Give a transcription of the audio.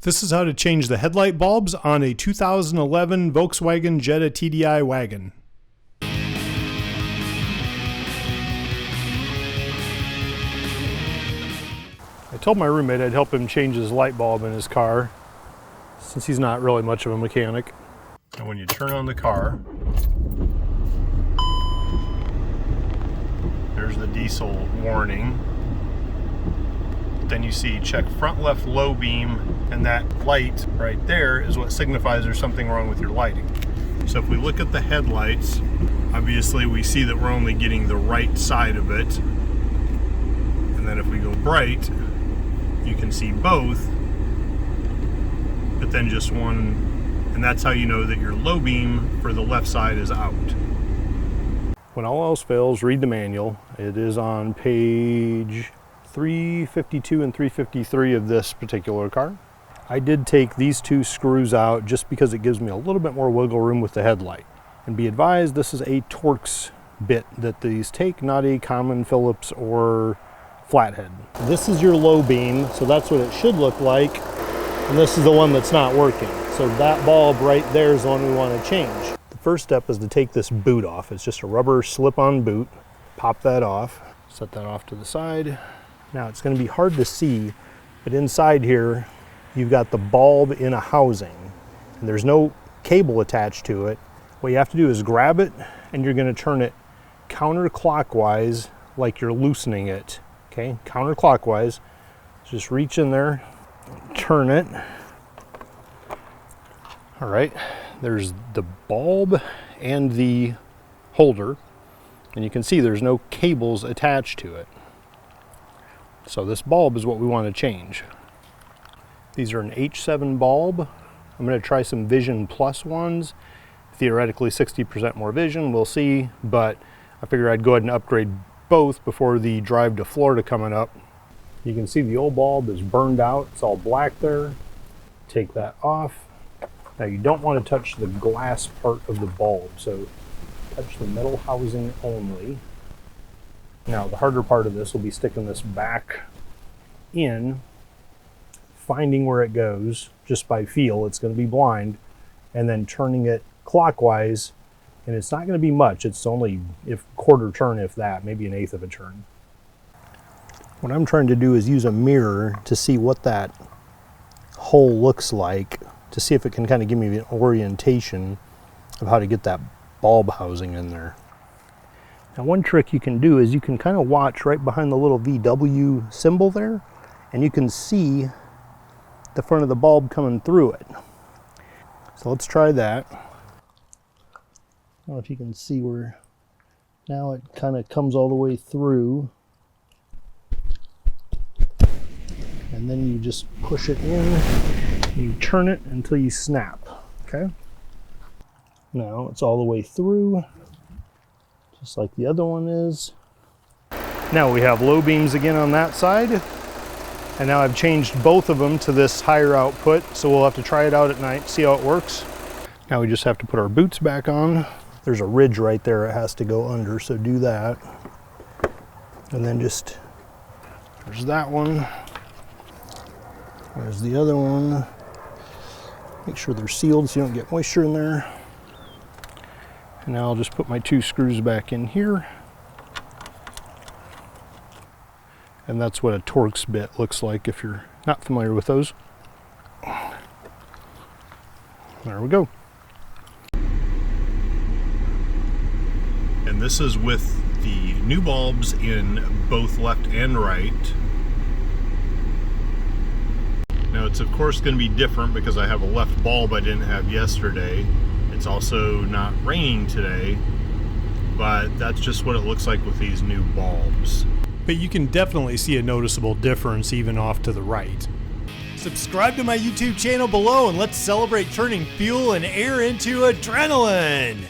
This is how to change the headlight bulbs on a 2011 Volkswagen Jetta TDI Wagon. I told my roommate I'd help him change his light bulb in his car, since he's not really much of a mechanic. And when you turn on the car, there's the diesel warning. Then you see check front left low beam, and that light right there is what signifies there's something wrong with your lighting. So if we look at the headlights, obviously we see that we're only getting the right side of it. And then if we go bright, you can see both, but then just one, and that's how you know that your low beam for the left side is out. When all else fails, read the manual. It is on page 352 and 353 of this particular car. I did take these two screws out just because it gives me a little bit more wiggle room with the headlight. And be advised, this is a Torx bit that these take, not a common Phillips or flathead. This is your low beam, so that's what it should look like. And this is the one that's not working. So that bulb right there is the one we want to change. The first step is to take this boot off. It's just a rubber slip-on boot. Pop that off, set that off to the side. Now it's going to be hard to see, but inside here you've got the bulb in a housing and there's no cable attached to it. What you have to do is grab it and you're going to turn it counterclockwise like you're loosening it. Okay, counterclockwise. Just reach in there, turn it. All right, there's the bulb and the holder, and you can see there's no cables attached to it. So this bulb is what we want to change. These are an H7 bulb. I'm going to try some Vision Plus ones. Theoretically 60% more vision, we'll see, but I figured I'd go ahead and upgrade both before the drive to Florida coming up. You can see the old bulb is burned out. It's all black there. Take that off. Now you don't want to touch the glass part of the bulb, so touch the metal housing only. Now the harder part of this will be sticking this back in, finding where it goes just by feel. It's going to be blind, and then turning it clockwise, and it's not going to be much. It's only if quarter turn, if that, maybe an eighth of a turn. What I'm trying to do is use a mirror to see what that hole looks like, to see if it can kind of give me an orientation of how to get that bulb housing in there. Now one trick you can do is you can kind of watch right behind the little VW symbol there, and you can see the front of the bulb coming through it. So let's try that. I don't know if you can see where now it kind of comes all the way through. And then you just push it in, and you turn it until you snap, okay? Now it's all the way through, just like the other one is. Now we have low beams again on that side, and now I've changed both of them to this higher output, so we'll have to try it out at night, see how it works. Now we just have to put our boots back on. There's a ridge right there it has to go under, so do that. And then just, there's that one. There's the other one. Make sure they're sealed so you don't get moisture in there. And now I'll just put my two screws back in here. And that's what a Torx bit looks like if you're not familiar with those. There we go. And this is with the new bulbs in both left and right. Now it's of course going to be different because I have a left bulb I didn't have yesterday. It's also not raining today, but that's just what it looks like with these new bulbs. But you can definitely see a noticeable difference even off to the right. Subscribe to my YouTube channel below and let's celebrate turning fuel and air into adrenaline!